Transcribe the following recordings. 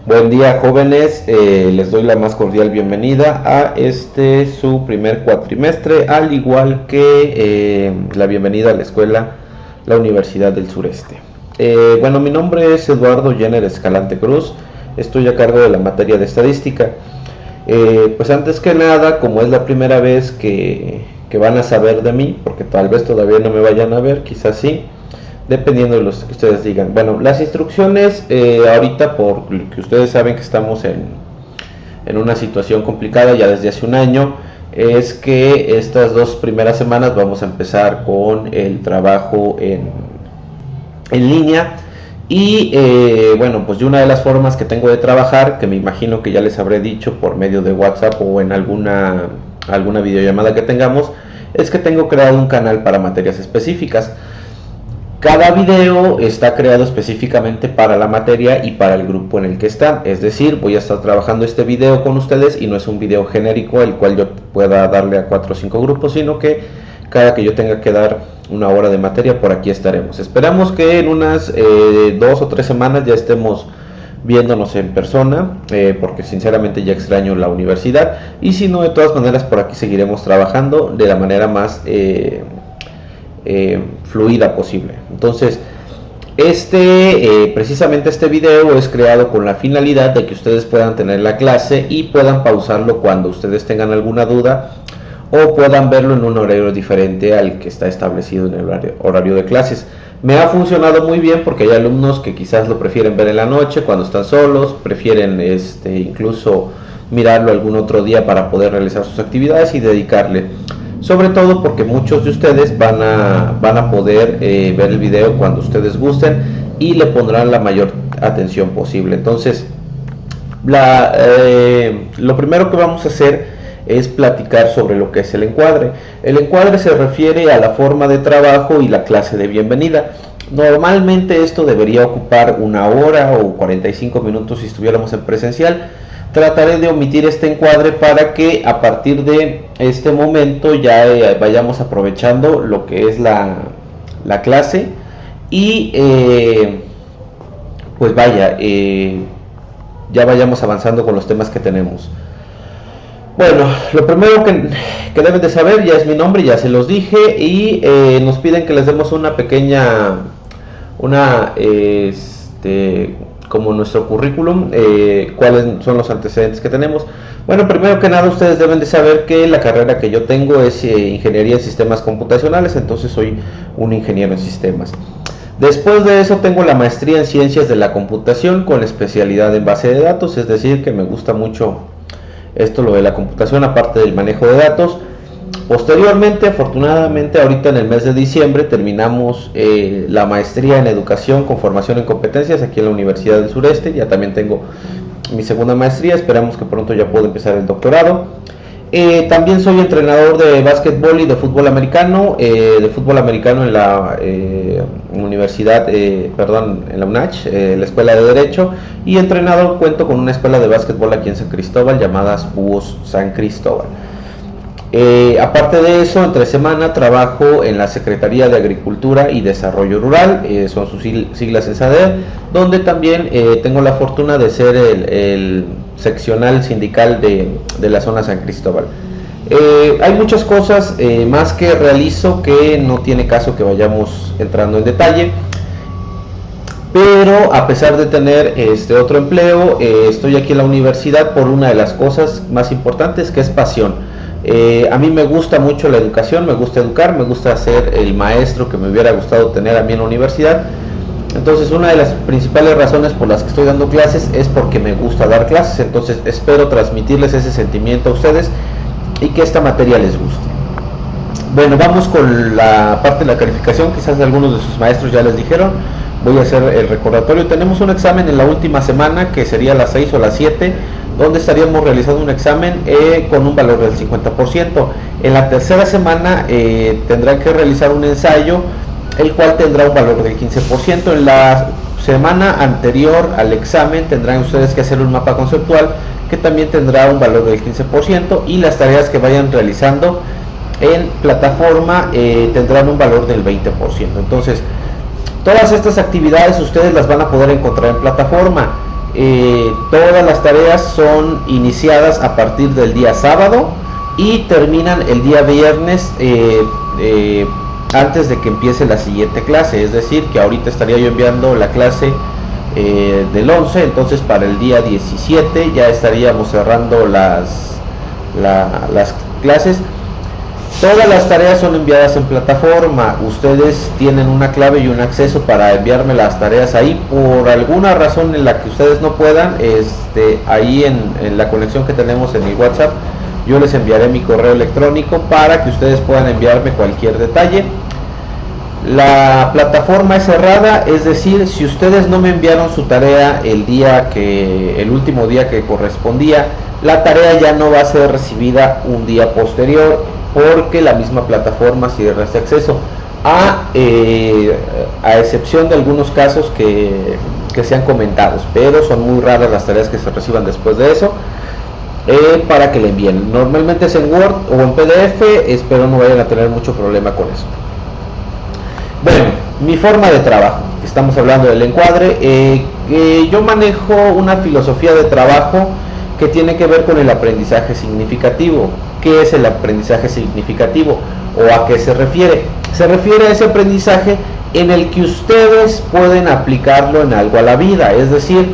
Buen día, jóvenes, les doy la más cordial bienvenida a su primer cuatrimestre, al igual que la bienvenida a la escuela, la Universidad del Sureste. Bueno, mi nombre es Eduardo Jenner Escalante Cruz, estoy a cargo de la materia de estadística. Pues antes que nada, como es la primera vez que van a saber de mí, porque tal vez todavía no me vayan a ver, quizás sí, dependiendo de los que ustedes digan. Bueno, las instrucciones, ahorita por que ustedes saben que estamos en una situación complicada ya desde hace un año, es que estas 2 primeras semanas vamos a empezar con el trabajo en línea. Y bueno, pues de una de las formas que tengo de trabajar, que me imagino que ya les habré dicho por medio de WhatsApp o en alguna videollamada que tengamos, es que tengo creado un canal para materias específicas. Cada video está creado específicamente para la materia y para el grupo en el que están. Es decir, voy a estar trabajando este video con ustedes y no es un video genérico el cual yo pueda darle a 4 o 5 grupos, sino que cada que yo tenga que dar una hora de materia, por aquí estaremos. Esperamos que en unas 2 o 3 semanas ya estemos viéndonos en persona, porque sinceramente ya extraño la universidad. Y si no, de todas maneras por aquí seguiremos trabajando de la manera más fluida posible. Entonces precisamente este video es creado con la finalidad de que ustedes puedan tener la clase y puedan pausarlo cuando ustedes tengan alguna duda o puedan verlo en un horario diferente al que está establecido en el horario de clases. Me ha funcionado muy bien porque hay alumnos que quizás lo prefieren ver en la noche cuando están solos, prefieren incluso mirarlo algún otro día para poder realizar sus actividades y dedicarle. Sobre todo porque muchos de ustedes van a poder ver el video cuando ustedes gusten y le pondrán la mayor atención posible. Entonces, lo primero que vamos a hacer es platicar sobre lo que es el encuadre. El encuadre se refiere a la forma de trabajo y la clase de bienvenida. Normalmente esto debería ocupar 1 hora o 45 minutos si estuviéramos en presencial. Trataré de omitir este encuadre para que a partir de este momento ya vayamos aprovechando lo que es la clase y pues vaya, ya vayamos avanzando con los temas que tenemos. Bueno, lo primero que deben de saber ya es mi nombre, ya se los dije, y nos piden que les demos una pequeña, como nuestro currículum, cuáles son los antecedentes que tenemos. Bueno, primero que nada ustedes deben de saber que la carrera que yo tengo es Ingeniería en Sistemas Computacionales, entonces soy un ingeniero en sistemas. Después de eso tengo la maestría en Ciencias de la Computación con especialidad en base de datos, es decir, que me gusta mucho lo de la computación, aparte del manejo de datos. Posteriormente, afortunadamente, ahorita en el mes de diciembre terminamos la maestría en educación con formación en competencias aquí en la Universidad del Sureste. Ya también tengo mi segunda maestría, esperamos que pronto ya pueda empezar el doctorado. También soy entrenador de básquetbol y de fútbol americano, en la universidad, en la UNACH, la Escuela de Derecho, y entrenador cuento con una escuela de básquetbol aquí en San Cristóbal llamada Búhos San Cristóbal. Aparte de eso, entre semana trabajo en la Secretaría de Agricultura y Desarrollo Rural, son sus siglas en SADER, donde también tengo la fortuna de ser el seccional sindical de la zona San Cristóbal. Hay muchas cosas más que realizo que no tiene caso que vayamos entrando en detalle, pero a pesar de tener otro empleo, estoy aquí en la universidad por una de las cosas más importantes, que es pasión. A mí me gusta mucho la educación, me gusta educar, me gusta ser el maestro que me hubiera gustado tener a mí en la universidad. Entonces una de las principales razones por las que estoy dando clases es porque me gusta dar clases. Entonces espero transmitirles ese sentimiento a ustedes y que esta materia les guste. Bueno, vamos con la parte de la calificación. Quizás algunos de sus maestros ya les dijeron. Voy a hacer el recordatorio. Tenemos un examen en la última semana, que sería las 6 o las 7, donde estaríamos realizando un examen con un valor del 50%. En la tercera semana tendrán que realizar un ensayo, el cual tendrá un valor del 15%. En la semana anterior al examen tendrán ustedes que hacer un mapa conceptual, que también tendrá un valor del 15%, y las tareas que vayan realizando en plataforma tendrán un valor del 20%. Entonces, todas estas actividades ustedes las van a poder encontrar en plataforma. Todas las tareas son iniciadas a partir del día sábado y terminan el día viernes antes de que empiece la siguiente clase. Es decir, que ahorita estaría yo enviando la clase del 11, entonces para el día 17 ya estaríamos cerrando las clases. Todas las tareas son enviadas en plataforma. Ustedes tienen una clave y un acceso para enviarme las tareas ahí. Por alguna razón en la que ustedes no puedan, ahí en la conexión que tenemos en mi WhatsApp, yo les enviaré mi correo electrónico para que ustedes puedan enviarme cualquier detalle. La plataforma es cerrada, es decir, si ustedes no me enviaron su tarea el último día que correspondía, la tarea ya no va a ser recibida un día posterior, porque la misma plataforma cierra ese acceso, a excepción de algunos casos que sean comentados, pero son muy raras las tareas que se reciban después de eso, para que le envíen. Normalmente es en Word o en PDF, espero no vayan a tener mucho problema con eso. Bueno, mi forma de trabajo, estamos hablando del encuadre. Yo manejo una filosofía de trabajo que tiene que ver con el aprendizaje significativo. ¿Qué es el aprendizaje significativo? ¿O a qué se refiere? Se refiere a ese aprendizaje en el que ustedes pueden aplicarlo en algo a la vida. Es decir,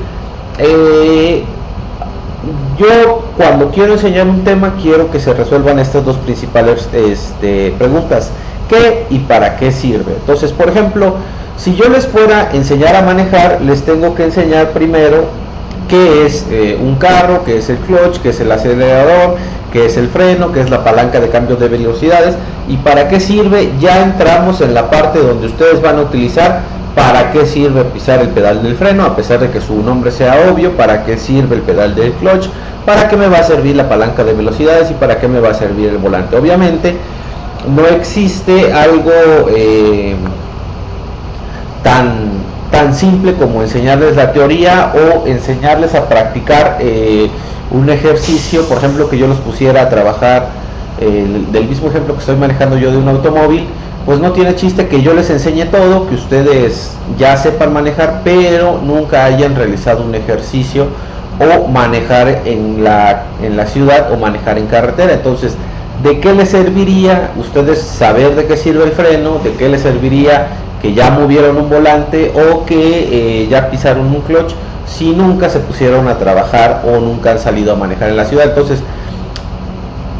yo cuando quiero enseñar un tema, quiero que se resuelvan estas dos principales preguntas: ¿qué y para qué sirve? Entonces, por ejemplo, si yo les fuera a enseñar a manejar, les tengo que enseñar primero qué es un carro, qué es el clutch, qué es el acelerador, qué es el freno, qué es la palanca de cambio de velocidades y para qué sirve. Ya entramos en la parte donde ustedes van a utilizar para qué sirve pisar el pedal del freno, a pesar de que su nombre sea obvio, para qué sirve el pedal del clutch, para qué me va a servir la palanca de velocidades y para qué me va a servir el volante. Obviamente no existe algo tan simple como enseñarles la teoría o enseñarles a practicar un ejercicio. Por ejemplo, que yo los pusiera a trabajar del mismo ejemplo que estoy manejando yo de un automóvil, pues no tiene chiste que yo les enseñe todo, que ustedes ya sepan manejar, pero nunca hayan realizado un ejercicio o manejar en la ciudad o manejar en carretera. Entonces, ¿de qué les serviría ustedes saber de qué sirve el freno? ¿De qué les serviría que ya movieron un volante o que ya pisaron un clutch si nunca se pusieron a trabajar o nunca han salido a manejar en la ciudad? Entonces,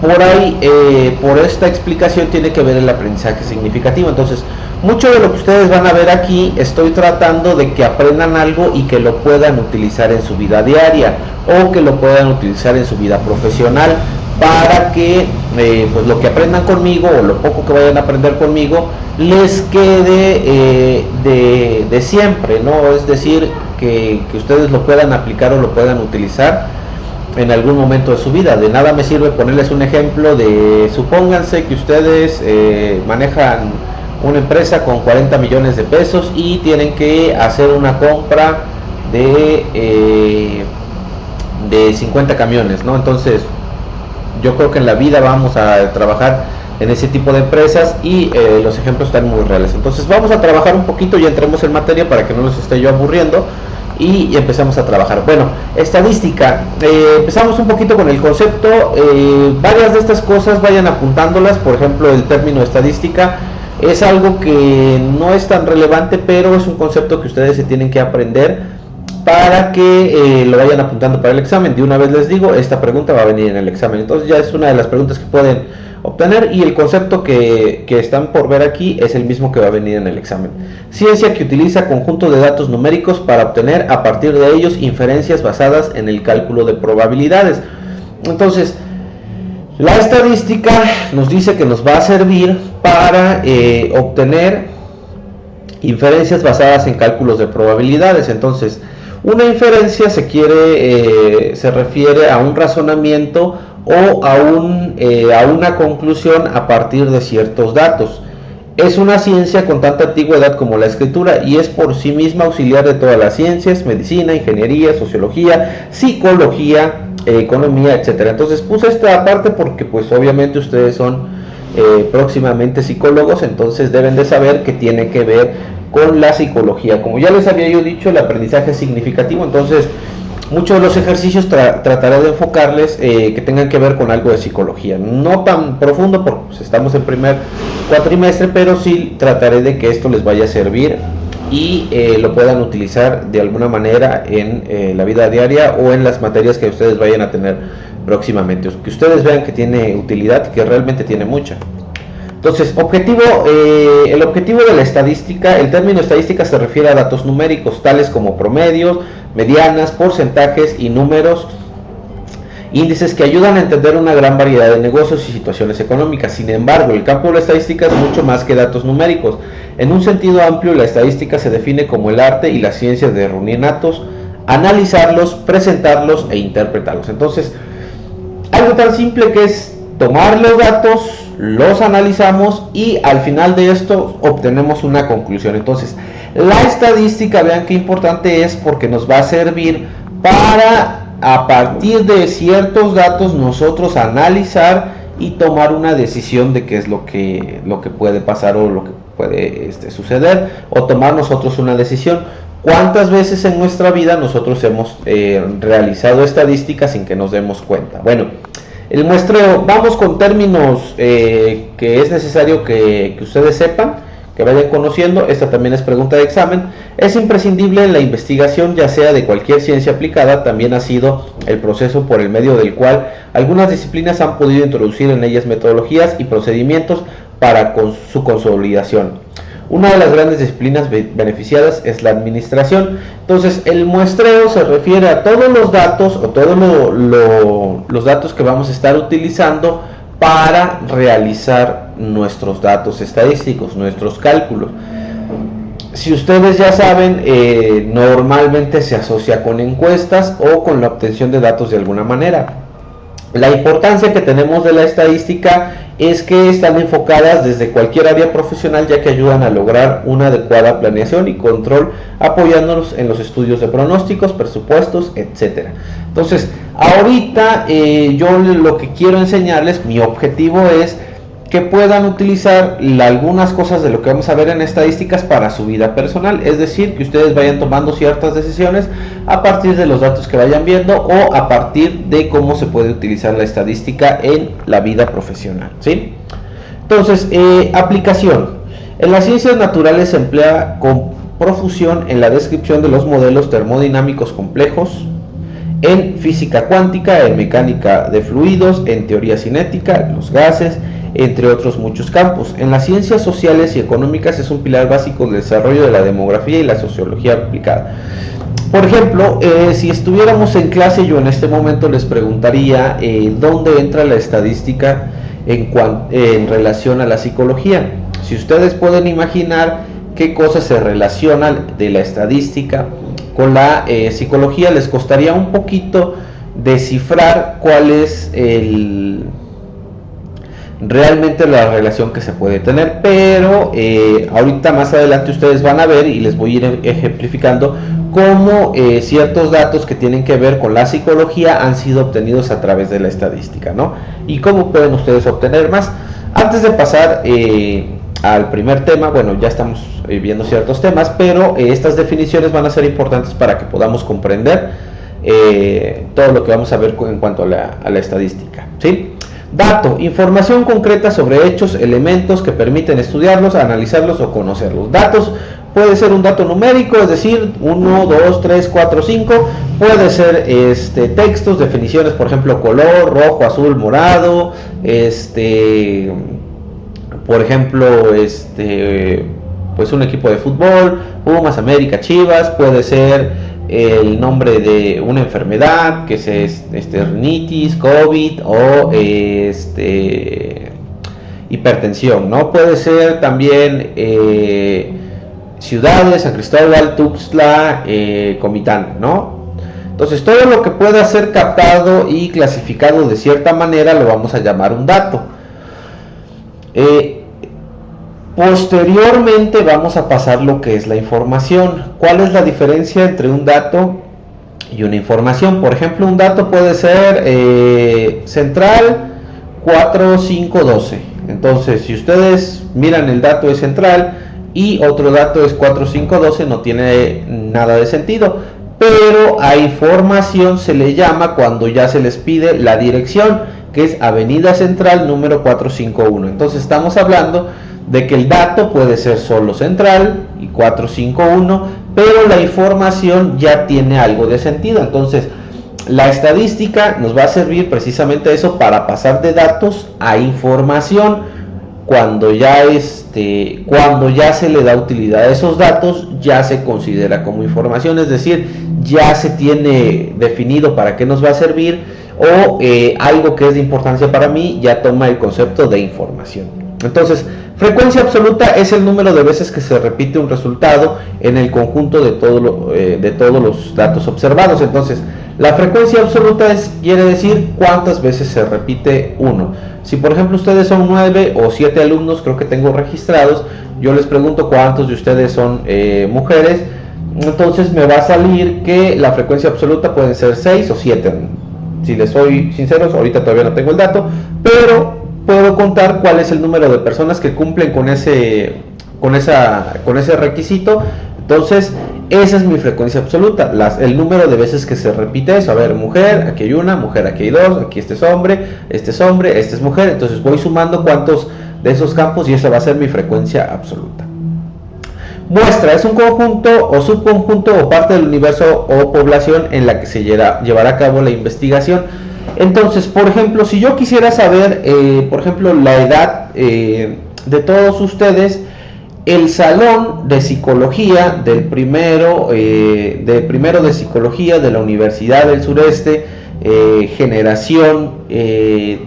por ahí, por esta explicación tiene que ver el aprendizaje significativo. Entonces, mucho de lo que ustedes van a ver aquí, estoy tratando de que aprendan algo y que lo puedan utilizar en su vida diaria o que lo puedan utilizar en su vida profesional, para que pues lo que aprendan conmigo o lo poco que vayan a aprender conmigo les quede de siempre, ¿no? Es decir, que ustedes lo puedan aplicar o lo puedan utilizar en algún momento de su vida. De nada me sirve ponerles un ejemplo de, supónganse que ustedes manejan una empresa con 40 millones de pesos y tienen que hacer una compra de 50 camiones, ¿no? Entonces, yo creo que en la vida vamos a trabajar en ese tipo de empresas y los ejemplos están muy reales. Entonces vamos a trabajar un poquito y entremos en materia para que no los esté yo aburriendo y empezamos a trabajar. Bueno, estadística, empezamos un poquito con el concepto. Varias de estas cosas vayan apuntándolas. Por ejemplo, el término estadística es algo que no es tan relevante, pero es un concepto que ustedes se tienen que aprender para que lo vayan apuntando para el examen. De una vez les digo, esta pregunta va a venir en el examen, entonces ya es una de las preguntas que pueden obtener, y el concepto que están por ver aquí es el mismo que va a venir en el examen. Ciencia que utiliza conjunto de datos numéricos para obtener a partir de ellos inferencias basadas en el cálculo de probabilidades. Entonces, la estadística nos dice que nos va a servir para obtener inferencias basadas en cálculos de probabilidades. Entonces, una inferencia se refiere a un razonamiento o a una conclusión a partir de ciertos datos. Es una ciencia con tanta antigüedad como la escritura y es por sí misma auxiliar de todas las ciencias: medicina, ingeniería, sociología, psicología, economía, etcétera. Entonces puse esta parte porque pues obviamente ustedes son próximamente psicólogos, entonces deben de saber que tiene que ver con la psicología. Como ya les había yo dicho, el aprendizaje significativo, entonces Muchos de los ejercicios trataré de enfocarles que tengan que ver con algo de psicología, no tan profundo porque pues, estamos en primer cuatrimestre, pero sí trataré de que esto les vaya a servir y lo puedan utilizar de alguna manera en la vida diaria o en las materias que ustedes vayan a tener próximamente, que ustedes vean que tiene utilidad, que realmente tiene mucha. Entonces, el objetivo de la estadística, el término estadística se refiere a datos numéricos, tales como promedios, medianas, porcentajes y números, índices que ayudan a entender una gran variedad de negocios y situaciones económicas. Sin embargo, el campo de la estadística es mucho más que datos numéricos. En un sentido amplio, la estadística se define como el arte y la ciencia de reunir datos, analizarlos, presentarlos e interpretarlos. Entonces, algo tan simple que es tomar los datos, los analizamos y al final de esto obtenemos una conclusión. Entonces, la estadística, vean qué importante es, porque nos va a servir para, a partir de ciertos datos, nosotros analizar y tomar una decisión de qué es lo que puede pasar o lo que puede suceder, o tomar nosotros una decisión. ¿Cuántas veces en nuestra vida nosotros hemos realizado estadísticas sin que nos demos cuenta? Bueno, el muestreo, vamos con términos que es necesario que ustedes sepan, que vayan conociendo. Esta también es pregunta de examen. Es imprescindible en la investigación, ya sea de cualquier ciencia aplicada. También ha sido el proceso por el medio del cual algunas disciplinas han podido introducir en ellas metodologías y procedimientos para su consolidación. Una de las grandes disciplinas beneficiadas es la administración. Entonces, el muestreo se refiere a todos los datos o todos los datos que vamos a estar utilizando para realizar nuestros datos estadísticos, nuestros cálculos. Si ustedes ya saben, normalmente se asocia con encuestas o con la obtención de datos de alguna manera. La importancia que tenemos de la estadística es que están enfocadas desde cualquier área profesional, ya que ayudan a lograr una adecuada planeación y control, apoyándonos en los estudios de pronósticos, presupuestos, etcétera. Entonces, ahorita yo lo que quiero enseñarles, mi objetivo es que puedan utilizar algunas cosas de lo que vamos a ver en estadísticas para su vida personal, es decir, que ustedes vayan tomando ciertas decisiones a partir de los datos que vayan viendo o a partir de cómo se puede utilizar la estadística en la vida profesional, ¿sí? Entonces, aplicación. En las ciencias naturales se emplea con profusión en la descripción de los modelos termodinámicos complejos, en física cuántica, en mecánica de fluidos, en teoría cinética, los gases, entre otros muchos campos. En las ciencias sociales y económicas es un pilar básico del desarrollo de la demografía y la sociología aplicada. Por ejemplo, si estuviéramos en clase, yo en este momento les preguntaría dónde entra la estadística en relación a la psicología. Si ustedes pueden imaginar qué cosas se relacionan de la estadística con la psicología, les costaría un poquito descifrar cuál es realmente la relación que se puede tener, pero ahorita más adelante ustedes van a ver y les voy a ir ejemplificando cómo ciertos datos que tienen que ver con la psicología han sido obtenidos a través de la estadística, ¿no? Y cómo pueden ustedes obtener más. Antes de pasar al primer tema, bueno, ya estamos viendo ciertos temas, pero estas definiciones van a ser importantes para que podamos comprender todo lo que vamos a ver en cuanto a la estadística, ¿sí? Dato, información concreta sobre hechos, elementos que permiten estudiarlos, analizarlos o conocerlos. Datos puede ser un dato numérico, es decir, 1, 2, 3, 4, 5. Puede ser textos, definiciones, por ejemplo, color, rojo, azul, morado. Por ejemplo, pues un equipo de fútbol, Pumas, América, Chivas. Puede ser el nombre de una enfermedad, que es rinitis, COVID o hipertensión, ¿no? Puede ser también ciudades, San Cristóbal, Tuxtla, Comitán, ¿no? Entonces, todo lo que pueda ser captado y clasificado de cierta manera lo vamos a llamar un dato. Posteriormente vamos a pasar lo que es la información. ¿Cuál es la diferencia entre un dato y una información? Por ejemplo, un dato puede ser central 4, 5, 12. Entonces, si ustedes miran, el dato es central y otro dato es 4, 5, 12, no tiene nada de sentido. pero a información se le llama cuando ya se les pide la dirección, que es Avenida Central número 451. Entonces estamos hablando de que el dato puede ser solo Central y 451, pero la información ya tiene algo de sentido. Entonces la estadística nos va a servir precisamente eso, para pasar de datos a información. Cuando ya se le da utilidad a esos datos, ya se considera como información, es decir, ya se tiene definido para qué nos va a servir, o algo que es de importancia para mí ya toma el concepto de información. Entonces, frecuencia absoluta es el número de veces que se repite un resultado en el conjunto de todos los datos observados. Entonces, la frecuencia absoluta quiere decir cuántas veces se repite uno. Si por ejemplo ustedes son 9 o 7 alumnos, creo que tengo registrados, yo les pregunto cuántos de ustedes son mujeres, entonces me va a salir que la frecuencia absoluta pueden ser 6 o 7. Si les soy sinceros, ahorita todavía no tengo el dato, pero puedo contar cuál es el número de personas que cumplen con ese requisito. Entonces, esa es mi frecuencia absoluta, el número de veces que se repite eso. A ver, mujer, aquí hay una, mujer, aquí hay dos, aquí este es hombre, este es mujer. Entonces voy sumando cuántos de esos campos y esa va a ser mi frecuencia absoluta. Muestra es un conjunto o subconjunto o parte del universo o población en la que se llevará a cabo la investigación. Entonces, por ejemplo, si yo quisiera saber, por ejemplo, la edad de todos ustedes, el salón de psicología del primero de psicología de la Universidad del Sureste, generación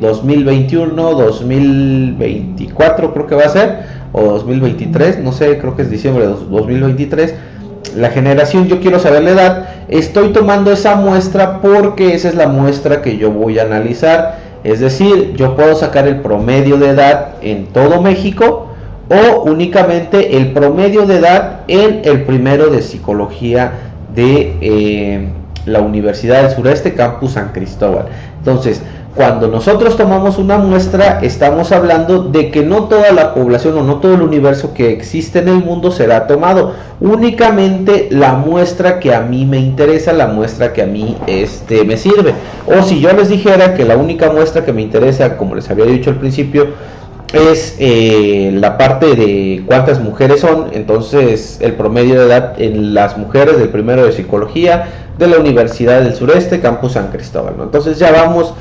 2021, 2024 creo que va a ser, o 2023, no sé, creo que es diciembre de 2023, la generación, yo quiero saber la edad. Estoy tomando esa muestra porque esa es la muestra que yo voy a analizar, es decir, yo puedo sacar el promedio de edad en todo México, o únicamente el promedio de edad en el primero de psicología de la Universidad del Sureste, Campus San Cristóbal. Entonces, cuando nosotros tomamos una muestra, estamos hablando de que no toda la población o no todo el universo que existe en el mundo será tomado, únicamente la muestra que a mí me interesa, la muestra que a mí me sirve. O si yo les dijera que la única muestra que me interesa, como les había dicho al principio, es la parte de cuántas mujeres son, entonces el promedio de edad en las mujeres del primero de psicología de la Universidad del Sureste, Campus San Cristóbal, ¿no? Entonces ya vamos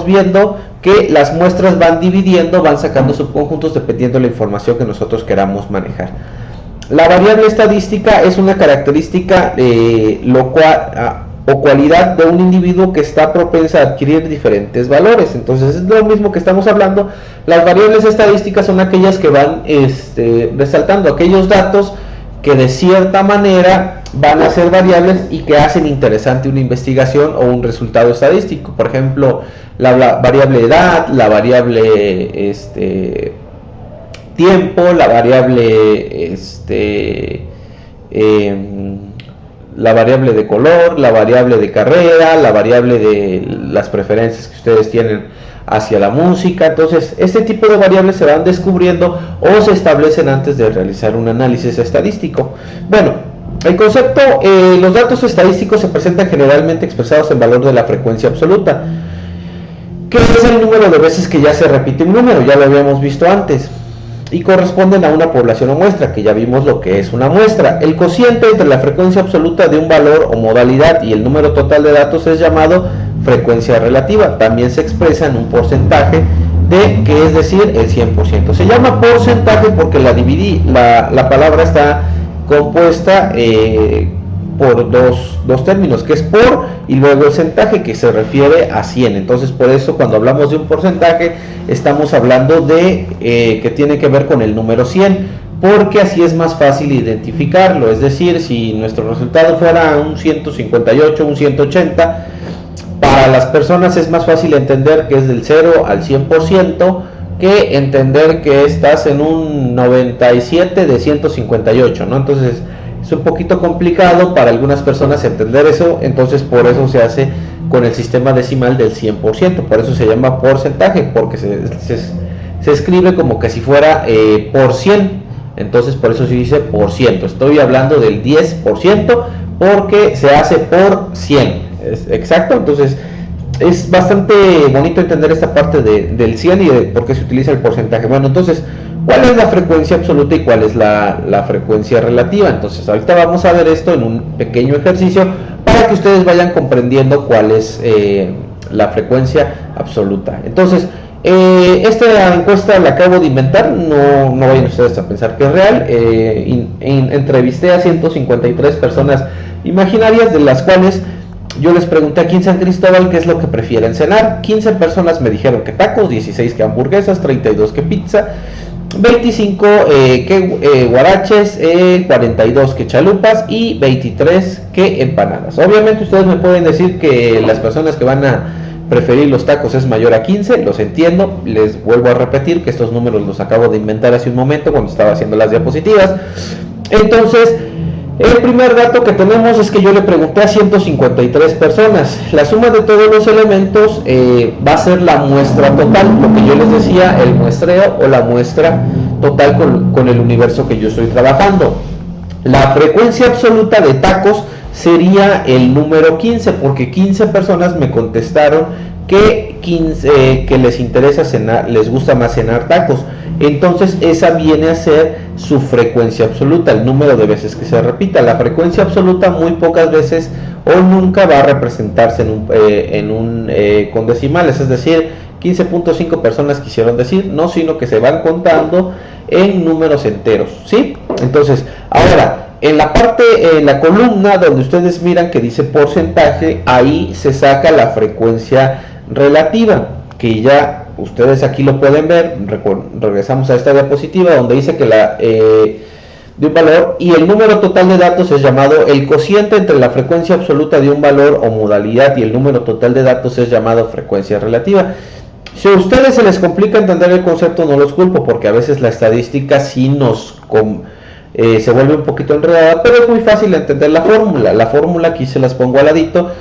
viendo que las muestras van dividiendo, van sacando subconjuntos dependiendo de la información que nosotros queramos manejar. La variable estadística es una característica o cualidad de un individuo que está propensa a adquirir diferentes valores. Entonces es lo mismo que estamos hablando. Las variables estadísticas son aquellas que van resaltando aquellos datos que de cierta manera van a ser variables y que hacen interesante una investigación o un resultado estadístico. Por ejemplo, la variable edad, la variable tiempo, la variable la variable de color, la variable de carrera, la variable de las preferencias que ustedes tienen hacia la música. Entonces, este tipo de variables se van descubriendo o se establecen antes de realizar un análisis estadístico. Bueno, el concepto, los datos estadísticos se presentan generalmente expresados en valor de la frecuencia absoluta, que es el número de veces que ya se repite un número, ya lo habíamos visto antes, y corresponden a una población o muestra, que ya vimos lo que es una muestra. El cociente entre la frecuencia absoluta de un valor o modalidad y el número total de datos es llamado frecuencia relativa. También se expresa en un porcentaje es decir, el 100%. Se llama porcentaje porque la palabra está compuesta por dos términos, que es por y luego el centaje, que se refiere a 100. Entonces, por eso cuando hablamos de un porcentaje estamos hablando de que tiene que ver con el número 100, porque así es más fácil identificarlo. Es decir, si nuestro resultado fuera un 158, un 180, para las personas es más fácil entender que es del 0 al 100% que entender que estás en un 97 de 158, ¿no? Entonces es un poquito complicado para algunas personas entender eso, entonces por eso se hace con el sistema decimal del 100%, por eso se llama porcentaje, porque se escribe como que si fuera por 100, entonces por eso se dice por ciento. Estoy hablando del 10%, porque se hace por 100. Exacto, entonces es bastante bonito entender esta parte del 100 y de por qué se utiliza el porcentaje. Bueno, entonces, ¿cuál es la frecuencia absoluta y cuál es la frecuencia relativa? Entonces, ahorita vamos a ver esto en un pequeño ejercicio para que ustedes vayan comprendiendo cuál es la frecuencia absoluta. Entonces, esta encuesta la acabo de inventar, no vayan ustedes a pensar que es real. Entrevisté a 153 personas imaginarias, de las cuales yo les pregunté aquí en San Cristóbal qué es lo que prefieren cenar. 15 personas me dijeron que tacos, 16 que hamburguesas, 32 que pizza, 25 que guaraches, 42 que chalupas y 23 que empanadas. Obviamente ustedes me pueden decir que las personas que van a preferir los tacos es mayor a 15, los entiendo. Les vuelvo a repetir que estos números los acabo de inventar hace un momento cuando estaba haciendo las diapositivas. Entonces, el primer dato que tenemos es que yo le pregunté a 153 personas. La suma de todos los elementos va a ser la muestra total, lo que yo les decía, el muestreo o la muestra total con el universo que yo estoy trabajando. La frecuencia absoluta de tacos sería el número 15, porque 15 personas me contestaron que les interesa cenar, les gusta más cenar tacos. Entonces esa viene a ser su frecuencia absoluta, el número de veces que se repita. La frecuencia absoluta muy pocas veces o nunca va a representarse con decimales, es decir, 15.5 personas quisieron decir, no, sino que se van contando en números enteros, ¿sí? Entonces, ahora, en la columna donde ustedes miran que dice porcentaje, ahí se saca la frecuencia relativa, que ya ustedes aquí lo pueden ver. Regresamos a esta diapositiva donde dice que de un valor, y el número total de datos es llamado el cociente entre la frecuencia absoluta de un valor o modalidad y el número total de datos es llamado frecuencia relativa. Si a ustedes se les complica entender el concepto, no los culpo, porque a veces la estadística sí se vuelve un poquito enredada, pero es muy fácil entender la fórmula. La fórmula aquí se las pongo al ladito,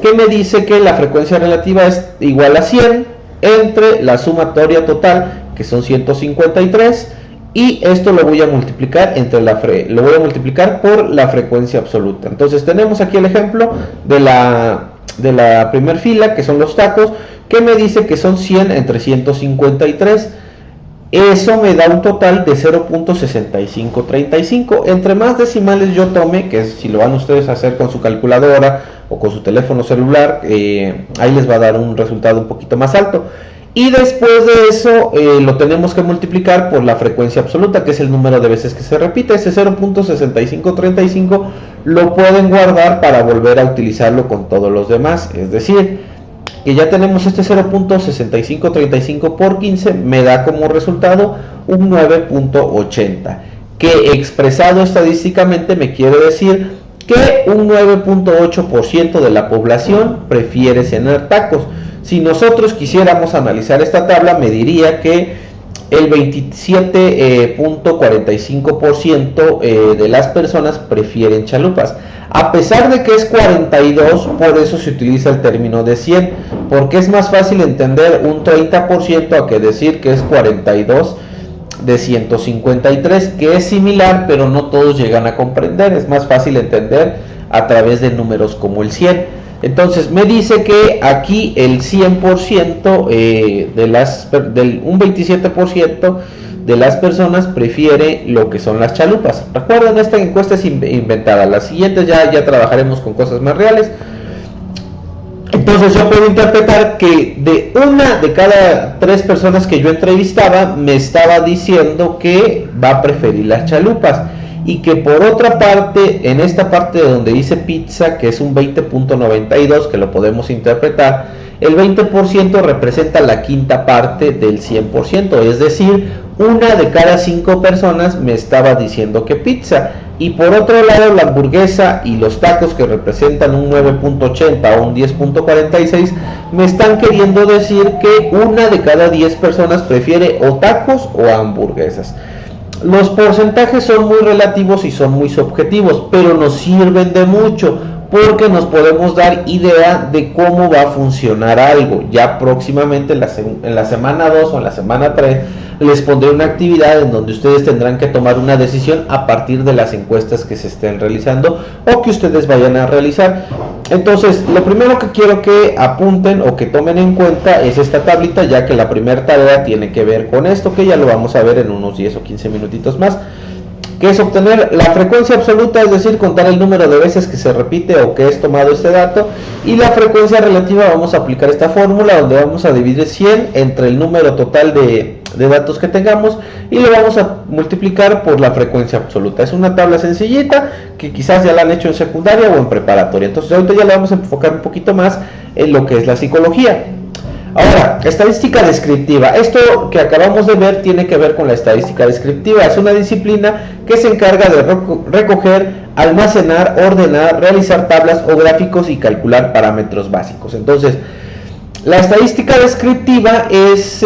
que me dice que la frecuencia relativa es igual a 100 entre la sumatoria total, que son 153, y esto lo voy a multiplicar por la frecuencia absoluta. Entonces tenemos aquí el ejemplo de la primer fila, que son los tacos, que me dice que son 100 entre 153. Eso me da un total de 0.6535. Entre más decimales yo tome, que si lo van ustedes a hacer con su calculadora o con su teléfono celular, ahí les va a dar un resultado un poquito más alto. Y después de eso lo tenemos que multiplicar por la frecuencia absoluta, que es el número de veces que se repite. Ese 0.6535 lo pueden guardar para volver a utilizarlo con todos los demás. Es decir, que ya tenemos este 0.6535 por 15, me da como resultado un 9.80, que expresado estadísticamente me quiere decir que un 9.8% de la población prefiere cenar tacos. Si nosotros quisiéramos analizar esta tabla, me diría que el 27.45% de las personas prefieren chalupas. A pesar de que es 42, por eso se utiliza el término de 100, porque es más fácil entender un 30% a que decir que es 42 de 153, que es similar, pero no todos llegan a comprender. Es más fácil entender a través de números como el 100. Entonces me dice que aquí el 100% un 27% de las personas prefiere lo que son las chalupas. Recuerden, esta encuesta es inventada. Las siguientes ya trabajaremos con cosas más reales. Entonces yo puedo interpretar que de una de cada 3 personas que yo entrevistaba me estaba diciendo que va a preferir las chalupas, y que por otra parte, en esta parte donde dice pizza, que es un 20.92, que lo podemos interpretar, el 20% representa la quinta parte del 100%, es decir, una de cada 5 personas me estaba diciendo que pizza. Y por otro lado, la hamburguesa y los tacos, que representan un 9.80 o un 10.46, me están queriendo decir que una de cada 10 personas prefiere o tacos o hamburguesas. Los porcentajes son muy relativos y son muy subjetivos, pero nos sirven de mucho, porque nos podemos dar idea de cómo va a funcionar algo. Ya próximamente en la semana 2 o en la semana 3 les pondré una actividad en donde ustedes tendrán que tomar una decisión a partir de las encuestas que se estén realizando o que ustedes vayan a realizar. Entonces, lo primero que quiero que apunten o que tomen en cuenta es esta tablita, ya que la primera tarea tiene que ver con esto, que ya lo vamos a ver en unos 10 o 15 minutitos más, que es obtener la frecuencia absoluta, es decir, contar el número de veces que se repite o que es tomado este dato, y la frecuencia relativa. Vamos a aplicar esta fórmula donde vamos a dividir 100 entre el número total de datos que tengamos y lo vamos a multiplicar por la frecuencia absoluta. Es una tabla sencillita que quizás ya la han hecho en secundaria o en preparatoria. Entonces ahorita ya le vamos a enfocar un poquito más en lo que es la psicología. Ahora, estadística descriptiva. Esto que acabamos de ver tiene que ver con la estadística descriptiva. Es una disciplina que se encarga de recoger, almacenar, ordenar, realizar tablas o gráficos y calcular parámetros básicos. Entonces, la estadística descriptiva es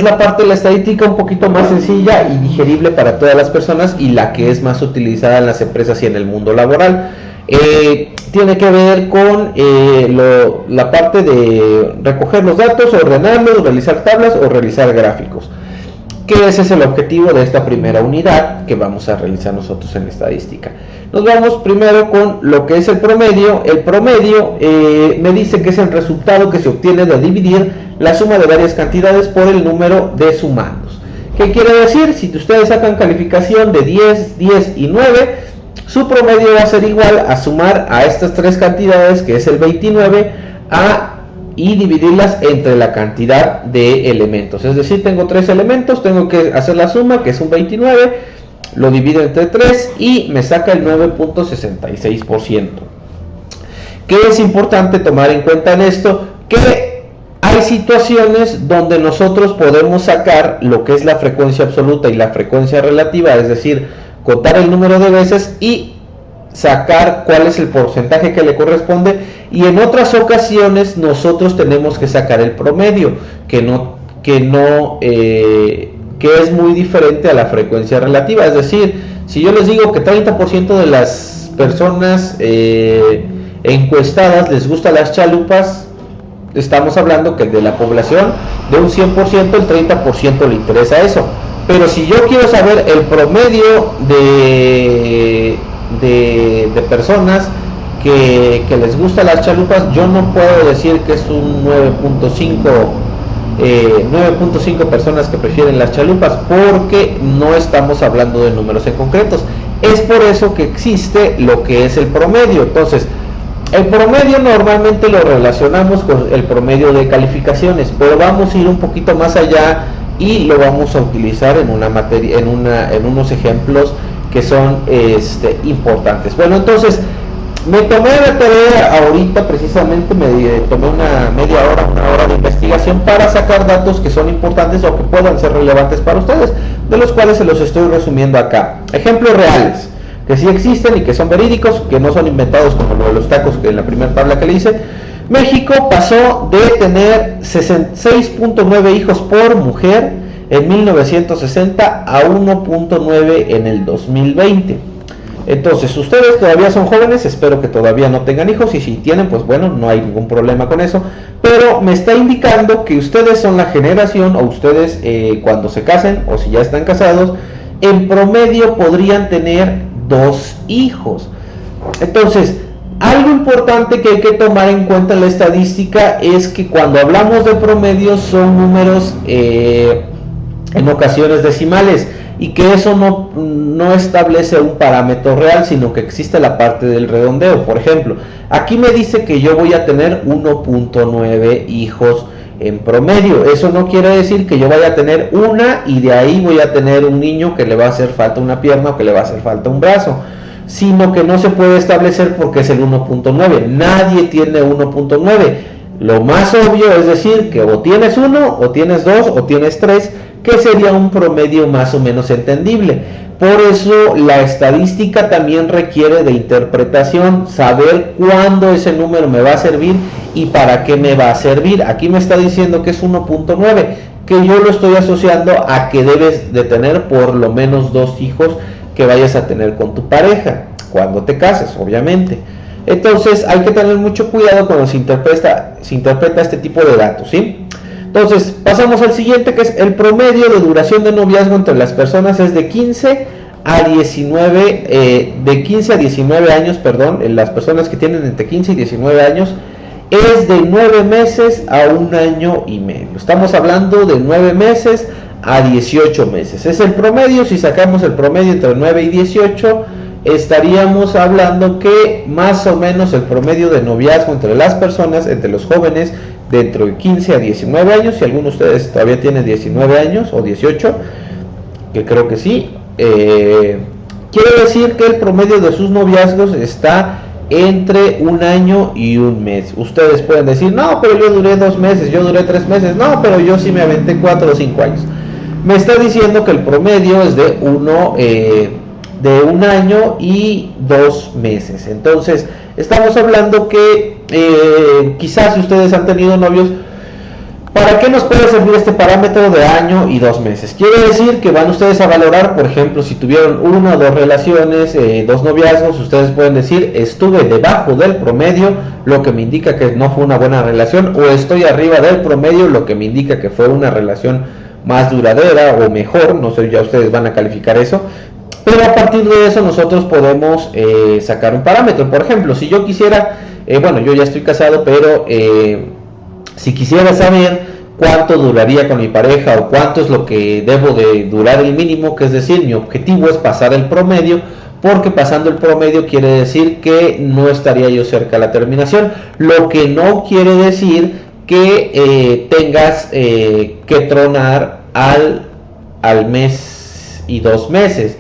la parte de la estadística un poquito más sencilla y digerible para todas las personas y la que es más utilizada en las empresas y en el mundo laboral. Tiene que ver con la parte de recoger los datos, ordenarlos, realizar tablas o realizar gráficos, que ese es el objetivo de esta primera unidad que vamos a realizar nosotros en estadística. Nos vamos primero con lo que es el promedio. El promedio me dice que es el resultado que se obtiene de dividir la suma de varias cantidades por el número de sumandos. ¿Qué quiere decir? Si ustedes sacan calificación de 10, 10 y 9, su promedio va a ser igual a sumar a estas tres cantidades, que es el 29, y dividirlas entre la cantidad de elementos. Es decir, tengo tres elementos, tengo que hacer la suma, que es un 29, lo divido entre 3 y me saca el 9.66%. ¿Qué es importante tomar en cuenta en esto? Que hay situaciones donde nosotros podemos sacar lo que es la frecuencia absoluta y la frecuencia relativa, es decir, contar el número de veces y sacar cuál es el porcentaje que le corresponde, y en otras ocasiones nosotros tenemos que sacar el promedio, que es muy diferente a la frecuencia relativa. Es decir, si yo les digo que 30% de las personas encuestadas les gustan las chalupas, estamos hablando que de la población, de un 100%, el 30% le interesa eso. Pero si yo quiero saber el promedio de personas que les gustan las chalupas, yo no puedo decir que es un 9.5 personas que prefieren las chalupas, porque no estamos hablando de números en concretos. Es por eso que existe lo que es el promedio. Entonces, el promedio normalmente lo relacionamos con el promedio de calificaciones, pero vamos a ir un poquito más allá y lo vamos a utilizar en una materia, en unos ejemplos que son importantes. Bueno, entonces me tomé la tarea ahorita, precisamente me tomé una hora de investigación para sacar datos que son importantes o que puedan ser relevantes para ustedes, de los cuales se los estoy resumiendo acá. Ejemplos reales que sí existen y que son verídicos, que no son inventados como lo de los tacos que en la primera tabla que le hice. México pasó de tener 6.9 hijos por mujer en 1960 a 1.9 en el 2020. Entonces, ustedes todavía son jóvenes, espero que todavía no tengan hijos, y si tienen, pues bueno, no hay ningún problema con eso, pero me está indicando que ustedes son la generación, o ustedes cuando se casen, o si ya están casados, en promedio podrían tener 2 hijos. Entonces, algo importante que hay que tomar en cuenta en la estadística es que cuando hablamos de promedio son números en ocasiones decimales, y que eso no establece un parámetro real, sino que existe la parte del redondeo. Por ejemplo, aquí me dice que yo voy a tener 1.9 hijos en promedio. Eso no quiere decir que yo vaya a tener una y de ahí voy a tener un niño que le va a hacer falta una pierna o que le va a hacer falta un brazo, sino que no se puede establecer porque es el 1.9. Nadie tiene 1.9. Lo más obvio es decir que o tienes 1, o tienes 2, o tienes 3, que sería un promedio más o menos entendible. Por eso la estadística también requiere de interpretación, saber cuándo ese número me va a servir y para qué me va a servir. Aquí me está diciendo que es 1.9, que yo lo estoy asociando a que debes de tener por lo menos 2 hijos que vayas a tener con tu pareja. cuando te cases, obviamente. Entonces hay que tener mucho cuidado cuando se interpreta este tipo de datos, ¿sí? Entonces pasamos al siguiente, que es el promedio de duración de noviazgo entre las personas es de 15 a 19 años, las personas que tienen entre 15 y 19 años es de 9 meses a 1 año y medio. Estamos hablando de 9 meses a 18 meses. Es el promedio. Si sacamos el promedio entre 9 y 18, estaríamos hablando que más o menos el promedio de noviazgo entre las personas, entre los jóvenes, dentro de 15 a 19 años, si alguno de ustedes todavía tiene 19 años o 18, que creo que sí, quiere decir que el promedio de sus noviazgos está entre 1 año y 1 mes. Ustedes pueden decir, no, pero yo duré 2 meses, yo duré 3 meses, no, pero yo sí me aventé 4 o 5 años. Me está diciendo que el promedio es de 1 año y 2 meses. Entonces estamos hablando que quizás si ustedes han tenido novios, ¿para qué nos puede servir este parámetro de año y 2 meses? Quiere decir que van ustedes a valorar, por ejemplo, si tuvieron 1 o 2 relaciones, 2 noviazgos, ustedes pueden decir, estuve debajo del promedio, lo que me indica que no fue una buena relación, o estoy arriba del promedio, lo que me indica que fue una relación más duradera o mejor, no sé, ya ustedes van a calificar eso. Pero a partir de eso nosotros podemos sacar un parámetro. Por ejemplo, si yo quisiera, yo ya estoy casado, pero si quisiera saber cuánto duraría con mi pareja o cuánto es lo que debo de durar el mínimo, que es decir, mi objetivo es pasar el promedio, porque pasando el promedio quiere decir que no estaría yo cerca de la terminación, lo que no quiere decir que tengas que tronar al mes y 2 meses.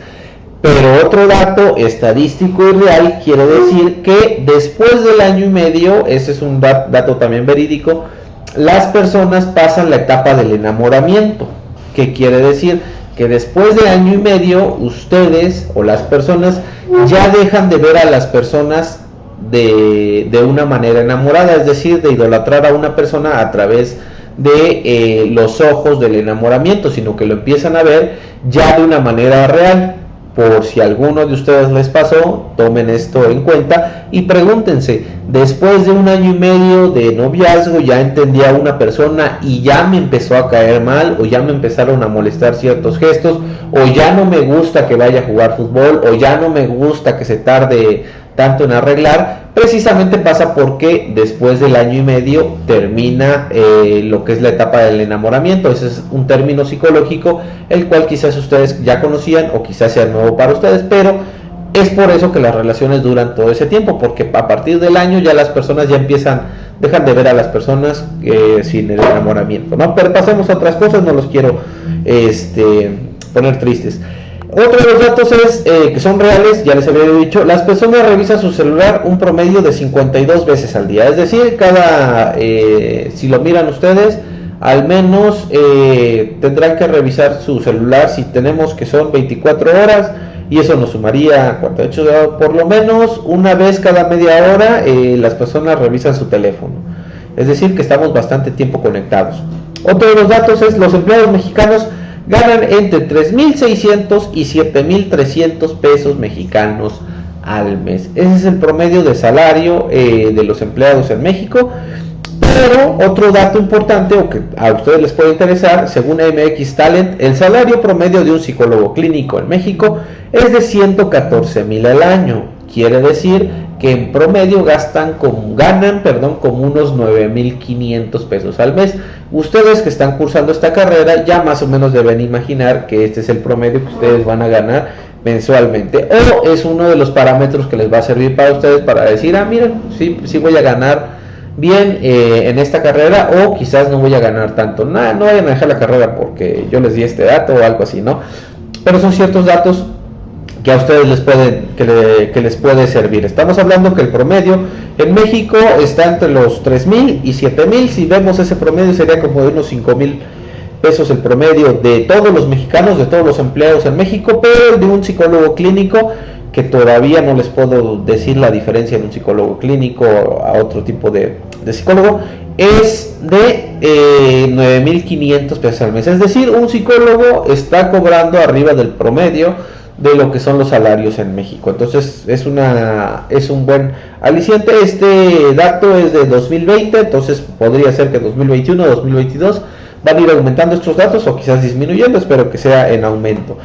Pero otro dato estadístico y real quiere decir que después del año y medio, ese es un dato también verídico, las personas pasan la etapa del enamoramiento. ¿Qué quiere decir? Que después de año y medio, ustedes o las personas ya dejan de ver a las personas de una manera enamorada, es decir, de idolatrar a una persona a través de los ojos del enamoramiento, sino que lo empiezan a ver ya de una manera real. Por si a alguno de ustedes les pasó, tomen esto en cuenta y pregúntense, después de 1 año y medio de noviazgo ya entendí a una persona y ya me empezó a caer mal, o ya me empezaron a molestar ciertos gestos, o ya no me gusta que vaya a jugar fútbol, o ya no me gusta que se tarde tanto en arreglar. Precisamente pasa porque después del año y medio termina lo que es la etapa del enamoramiento. Ese es un término psicológico, el cual quizás ustedes ya conocían o quizás sea nuevo para ustedes, pero es por eso que las relaciones duran todo ese tiempo, porque a partir del año ya las personas ya dejan de ver a las personas sin el enamoramiento, ¿no? Pero pasemos a otras cosas, no los quiero poner tristes. Otro de los datos es que son reales, ya les había dicho, las personas revisan su celular un promedio de 52 veces al día, es decir, si lo miran ustedes, al menos tendrán que revisar su celular, si tenemos que son 24 horas, y eso nos sumaría 48, por lo menos una vez cada media hora las personas revisan su teléfono, es decir, que estamos bastante tiempo conectados. Otro de los datos es los empleados mexicanos ganan entre 3,600 y 7,300 pesos mexicanos al mes. Ese es el promedio de salario de los empleados en México. Pero otro dato importante, o que a ustedes les puede interesar, según MX Talent, el salario promedio de un psicólogo clínico en México es de 114,000 al año. Quiere decir que en promedio ganan como unos 9,500 pesos al mes. Ustedes que están cursando esta carrera ya más o menos deben imaginar que este es el promedio que ustedes van a ganar mensualmente, o es uno de los parámetros que les va a servir para ustedes para decir, miren, sí voy a ganar bien en esta carrera, o quizás no voy a ganar tanto. No vayan a dejar la carrera porque yo les di este dato o algo así, ¿no? Pero son ciertos datos que a ustedes les puede servir. Estamos hablando que el promedio en México está entre los 3,000 y 7,000. Si vemos ese promedio sería como de unos 5,000 pesos el promedio de todos los mexicanos, de todos los empleados en México, pero el de un psicólogo clínico, que todavía no les puedo decir la diferencia de un psicólogo clínico a otro tipo de psicólogo, es de 9,500 pesos al mes. Es decir, un psicólogo está cobrando arriba del promedio de lo que son los salarios en México. Entonces es un buen aliciente. Este dato es de 2020, entonces podría ser que 2021, 2022 van a ir aumentando estos datos o quizás disminuyendo, espero que sea en aumento.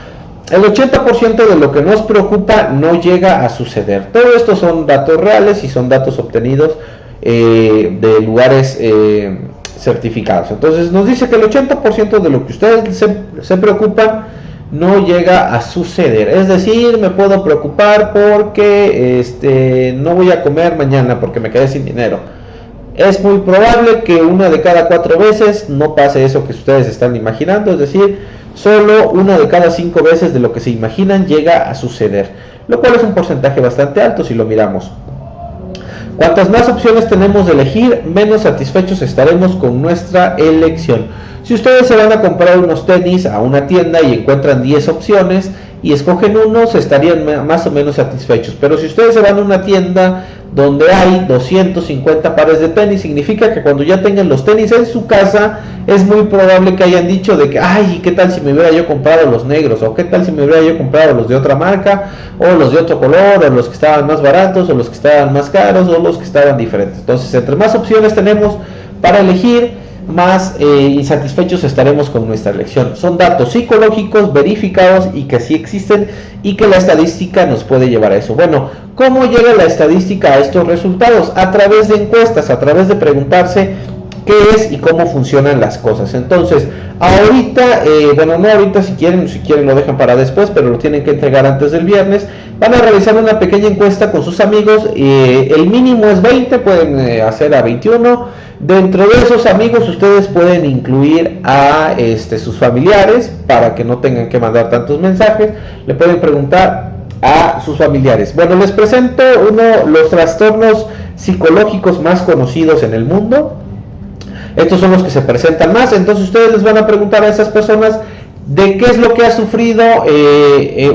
El 80% de lo que nos preocupa no llega a suceder. Todo esto son datos reales y son datos obtenidos de lugares certificados. Entonces nos dice que el 80% de lo que ustedes se preocupan no llega a suceder. Es decir, me puedo preocupar porque no voy a comer mañana porque me quedé sin dinero. Es muy probable que una de cada 4 veces no pase eso que ustedes están imaginando, es decir, solo una de cada 5 veces de lo que se imaginan llega a suceder, lo cual es un porcentaje bastante alto si lo miramos. Cuantas más opciones tenemos de elegir, menos satisfechos estaremos con nuestra elección. Si ustedes se van a comprar unos tenis a una tienda y encuentran 10 opciones y escogen uno, se estarían más o menos satisfechos. Pero si ustedes se van a una tienda donde hay 250 pares de tenis, significa que cuando ya tengan los tenis en su casa, es muy probable que hayan dicho de que, ay, ¿qué tal si me hubiera yo comprado los negros? O ¿qué tal si me hubiera yo comprado los de otra marca? O los de otro color, o los que estaban más baratos, o los que estaban más caros, o los que estaban diferentes. Entonces, entre más opciones tenemos para elegir, más insatisfechos estaremos con nuestra elección. Son datos psicológicos verificados y que sí existen y que la estadística nos puede llevar a eso. Bueno, ¿cómo llega la estadística a estos resultados? A través de encuestas, a través de preguntarse qué es y cómo funcionan las cosas. Entonces, ahorita, bueno, no ahorita, si quieren lo dejan para después, pero lo tienen que entregar antes del viernes. Van a realizar una pequeña encuesta con sus amigos, el mínimo es 20, pueden hacer a 21. Dentro de esos amigos ustedes pueden incluir a sus familiares para que no tengan que mandar tantos mensajes. Le pueden preguntar a sus familiares. Bueno, les presento los trastornos psicológicos más conocidos en el mundo. Estos son los que se presentan más. Entonces ustedes les van a preguntar a esas personas de qué es lo que ha sufrido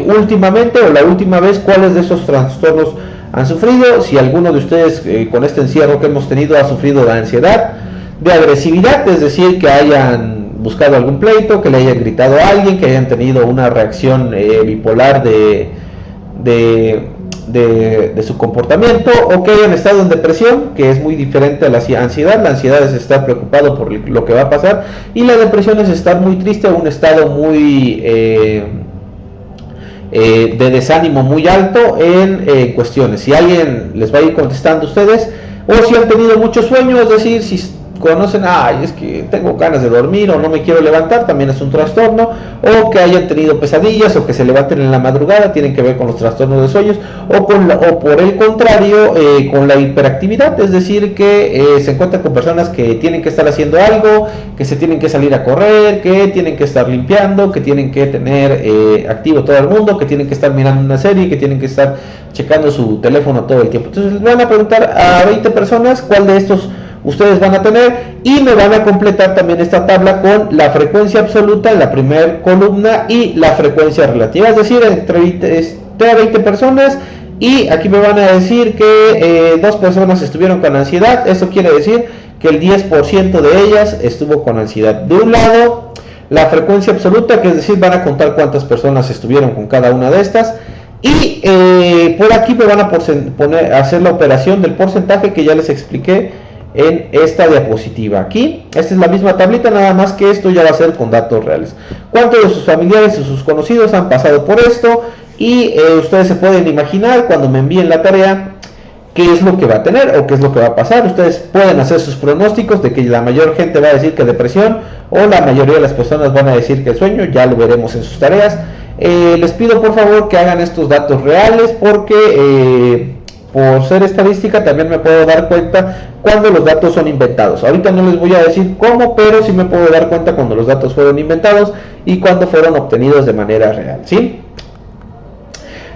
últimamente o la última vez, cuáles de esos trastornos han sufrido. Si alguno de ustedes con este encierro que hemos tenido ha sufrido de ansiedad, de agresividad, es decir, que hayan buscado algún pleito, que le hayan gritado a alguien, que hayan tenido una reacción bipolar de su comportamiento, o que hayan estado en depresión, que es muy diferente a la ansiedad. La ansiedad es estar preocupado por lo que va a pasar, y la depresión es estar muy triste, un estado muy de desánimo muy alto en cuestiones. Si alguien les va a ir contestando a ustedes, o si han tenido mucho sueño, es decir, si conocen, ay, es que tengo ganas de dormir o no me quiero levantar, también es un trastorno. O que hayan tenido pesadillas o que se levanten en la madrugada, tienen que ver con los trastornos de sueños. O por el contrario, con la hiperactividad, es decir, que se encuentran con personas que tienen que estar haciendo algo, que se tienen que salir a correr, que tienen que estar limpiando, que tienen que tener activo todo el mundo, que tienen que estar mirando una serie, que tienen que estar checando su teléfono todo el tiempo. Entonces les van a preguntar a 20 personas cuál de estos ustedes van a tener, y me van a completar también esta tabla con la frecuencia absoluta en la primera columna y la frecuencia relativa, es decir, entre 20 personas, y aquí me van a decir que 2 personas estuvieron con ansiedad. Eso quiere decir que el 10% de ellas estuvo con ansiedad. De un lado, la frecuencia absoluta, que es decir, van a contar cuántas personas estuvieron con cada una de estas. Y por aquí me van a hacer la operación del porcentaje que ya les expliqué en esta diapositiva. Aquí, esta es la misma tablita, nada más que esto ya va a ser con datos reales. ¿Cuántos de sus familiares o sus conocidos han pasado por esto? Y ustedes se pueden imaginar cuando me envíen la tarea qué es lo que va a tener o qué es lo que va a pasar. Ustedes pueden hacer sus pronósticos de que la mayor gente va a decir que depresión, o la mayoría de las personas van a decir que el sueño. Ya lo veremos en sus tareas. Les pido por favor que hagan estos datos reales, porque por ser estadística también me puedo dar cuenta cuando los datos son inventados. Ahorita no les voy a decir cómo, pero sí me puedo dar cuenta cuando los datos fueron inventados y cuando fueron obtenidos de manera real, ¿sí?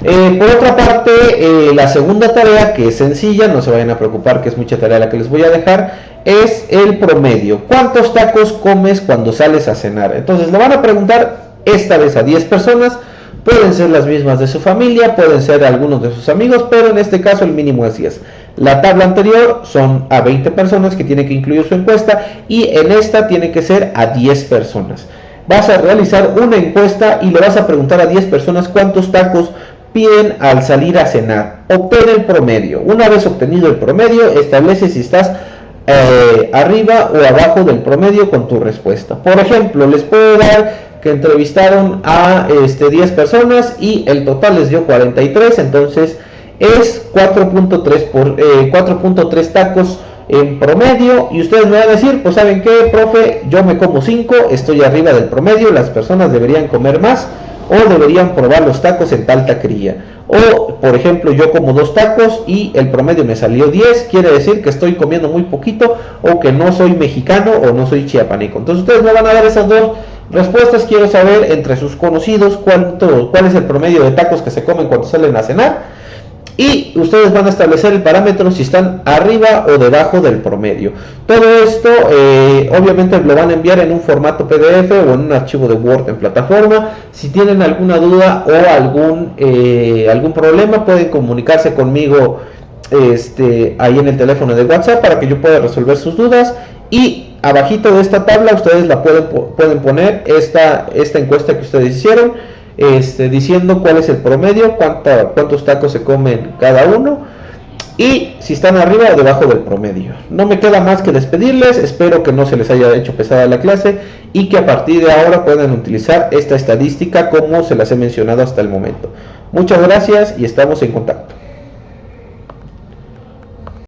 Por otra parte, la segunda tarea, que es sencilla, no se vayan a preocupar que es mucha tarea la que les voy a dejar, es el promedio. ¿Cuántos tacos comes cuando sales a cenar? Entonces le van a preguntar esta vez a 10 personas. Pueden ser las mismas de su familia, pueden ser algunos de sus amigos, pero en este caso el mínimo es 10. La tabla anterior son a 20 personas que tienen que incluir su encuesta, y en esta tiene que ser a 10 personas. vas a realizar una encuesta y le vas a preguntar a 10 personas cuántos tacos piden al salir a cenar. Obtén el promedio. Una vez obtenido el promedio, establece si estás arriba o abajo del promedio con tu respuesta. Por ejemplo, les puedo dar que entrevistaron a 10 personas y el total les dio 43, entonces es 4.3 tacos en promedio, y ustedes me van a decir, pues saben qué, profe, yo me como 5, estoy arriba del promedio, las personas deberían comer más o deberían probar los tacos en tal taquería. O, por ejemplo, yo como 2 tacos y el promedio me salió 10, quiere decir que estoy comiendo muy poquito o que no soy mexicano o no soy chiapaneco. Entonces ustedes me van a dar esas dos respuestas. Quiero saber entre sus conocidos cuál es el promedio de tacos que se comen cuando salen a cenar. Y ustedes van a establecer el parámetro si están arriba o debajo del promedio. Todo esto obviamente lo van a enviar en un formato PDF o en un archivo de Word en plataforma. Si tienen alguna duda o algún problema, pueden comunicarse conmigo ahí en el teléfono de WhatsApp para que yo pueda resolver sus dudas. Y abajito de esta tabla ustedes la pueden poner esta encuesta que ustedes hicieron, diciendo cuál es el promedio, cuántos tacos se comen cada uno y si están arriba o debajo del promedio. No me queda más que despedirles, espero que no se les haya hecho pesada la clase y que a partir de ahora puedan utilizar esta estadística como se las he mencionado hasta el momento. Muchas gracias y estamos en contacto.